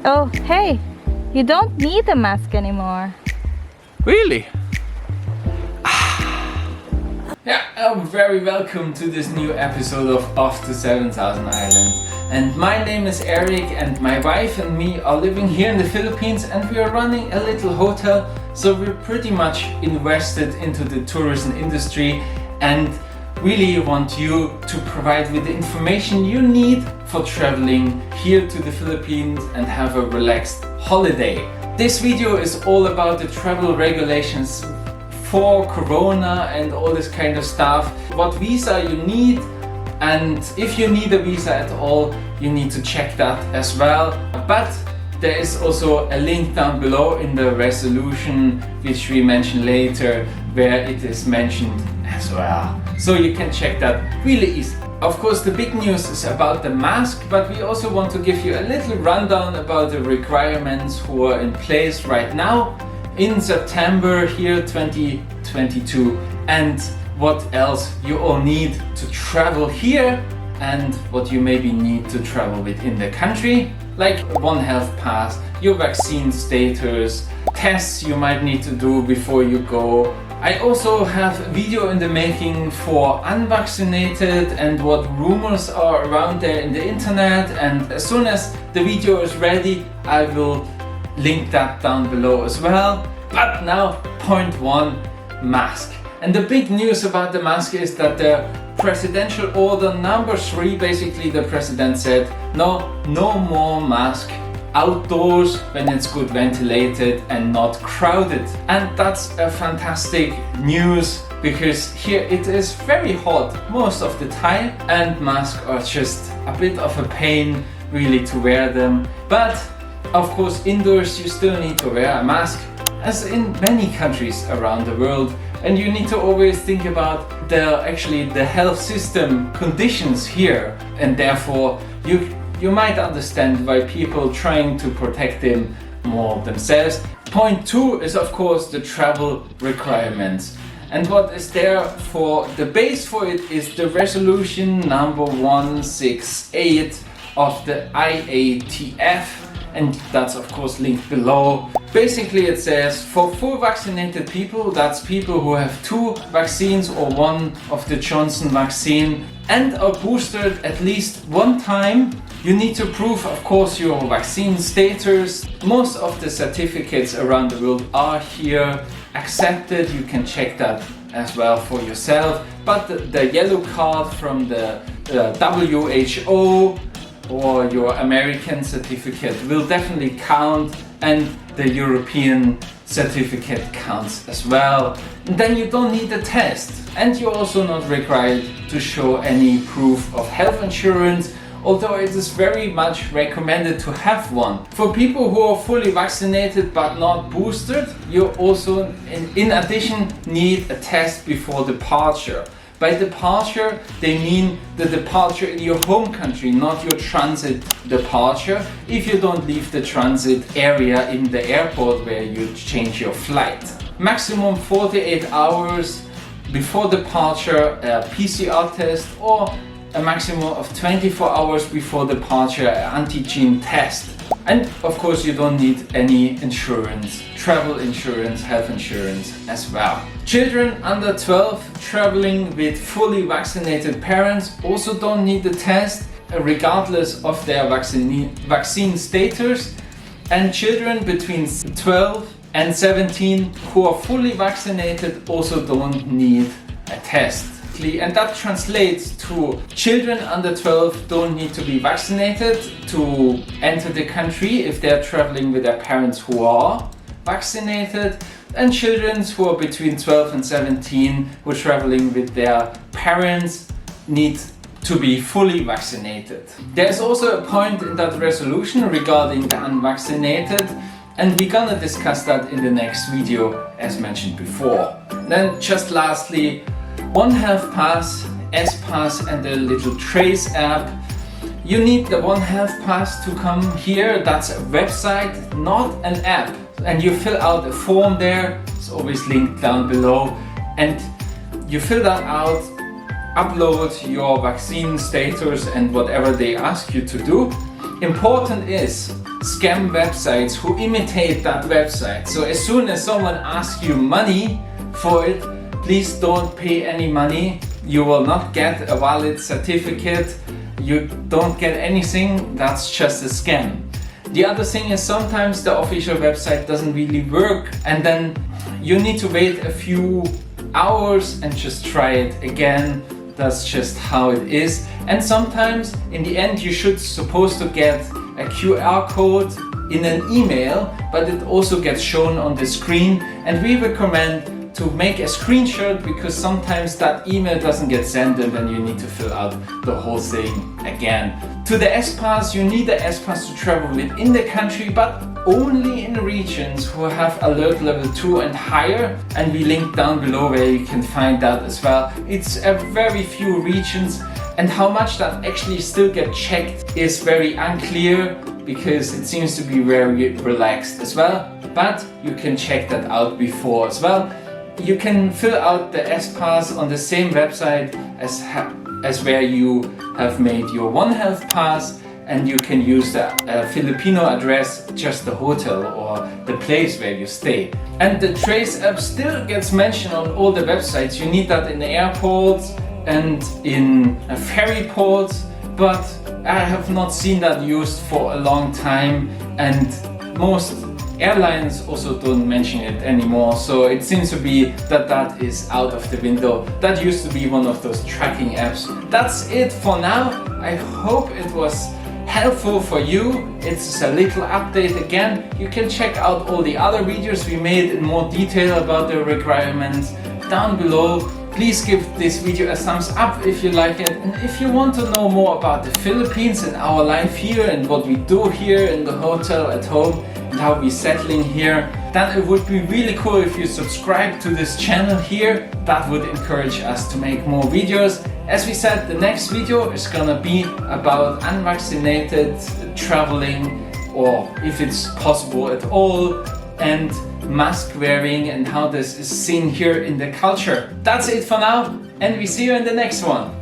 Oh, hey, you don't need a mask anymore. Really? Yeah, very welcome to this new episode of Off to 7,000 Island. And my name is Eric, and my wife and me are living here in the Philippines, and we are running a little hotel, so we're pretty much invested into the tourism industry and really want you to provide with the information you need for traveling here to the Philippines and have a relaxed holiday. This video is all about the travel regulations for Corona and all this kind of stuff, what visa you need, and if you need a visa at all, you need to check that as well. But there is also a link down below in the resolution, which we mention later, where it is mentioned as well. So you can check that really easy. Of course, the big news is about the mask, but we also want to give you a little rundown about the requirements who are in place right now in September here 2022, and what else you all need to travel here and what you maybe need to travel within the country, like One Health Pass, your vaccine status, tests you might need to do before you go. I also have a video in the making for unvaccinated and what rumors are around there in the internet, and as soon as the video is ready I will link that down below as well. But now, point one, mask. And the big news about the mask is that the presidential order number 3, basically the president said no more mask outdoors when it's good ventilated and not crowded. And that's a fantastic news, because here it is very hot most of the time and masks are just a bit of a pain really to wear them. But of course indoors you still need to wear a mask, as in many countries around the world, and you need to always think about the health system conditions here, and therefore you might understand why people trying to protect them more themselves. Point two is of course the travel requirements, and what is there for the base for it is the resolution number 168 of the IATF, and that's of course linked below. Basically it says for full vaccinated people, that's people who have 2 vaccines or 1 of the Johnson vaccine and are boosted at least 1 time, you need to prove of course your vaccine status. Most of the certificates around the world are here accepted, you can check that as well for yourself. But the yellow card from the WHO or your American certificate will definitely count, and the European certificate counts as well. And then you don't need a test, and you're also not required to show any proof of health insurance, although it is very much recommended to have one. For people who are fully vaccinated but not boosted, you also in addition need a test before departure. By departure, they mean the departure in your home country, not your transit departure, if you don't leave the transit area in the airport where you change your flight. Maximum 48 hours before departure, a PCR-Test, or a maximum of 24 hours before departure, an antigen test. And of course you don't need any insurance, travel insurance, health insurance as well. Children under 12 traveling with fully vaccinated parents also don't need the test, regardless of their vaccine status. And children between 12 and 17 who are fully vaccinated also don't need a test. And that translates to children under 12 don't need to be vaccinated to enter the country if they're traveling with their parents who are vaccinated, and children who are between 12 and 17 who are traveling with their parents need to be fully vaccinated. There's also a point in that resolution regarding the unvaccinated, and we're gonna discuss that in the next video as mentioned before. Then just lastly, One Health Pass, S-Pass and the little Traze app. You need the One Health Pass to come here. That's a website, not an app. And you fill out a form there, it's always linked down below. And you fill that out, upload your vaccine status and whatever they ask you to do. Important is scam websites who imitate that website. So as soon as someone asks you money for it, please don't pay any money. You will not get a valid certificate. You don't get anything. That's just a scam. The other thing is sometimes the official website doesn't really work, and then you need to wait a few hours and just try it again. That's just how it is. And sometimes in the end you should supposed to get a QR code in an email, but it also gets shown on the screen, and we recommend to make a screenshot because sometimes that email doesn't get sent and then you need to fill out the whole thing again. To the S-Pass, you need the S-Pass to travel within the country, but only in regions who have alert level 2 and higher, and we link down below where you can find that as well. It's a very few regions, and how much that actually still get checked is very unclear because it seems to be very relaxed as well, but you can check that out before as well. You can fill out the S-Pass on the same website as where you have made your One Health Pass, and you can use the Filipino address, just the hotel or the place where you stay. And the Traze app still gets mentioned on all the websites. You need that in the airports and in ferry ports, but I have not seen that used for a long time, and most airlines also don't mention it anymore, so it seems to be that that is out of the window. That used to be one of those tracking apps. That's it for now. I hope it was helpful for you. It's a little update again. You can check out all the other videos we made in more detail about the requirements down below. Please give this video a thumbs up if you like it, and if you want to know more about the Philippines and our life here and what we do here in the hotel at home and how we're settling here, then it would be really cool if you subscribe to this channel here. That would encourage us to make more videos. As we said, the next video is gonna be about unvaccinated traveling, or if it's possible at all, and mask wearing and how this is seen here in the culture. That's it for now, and we see you in the next one.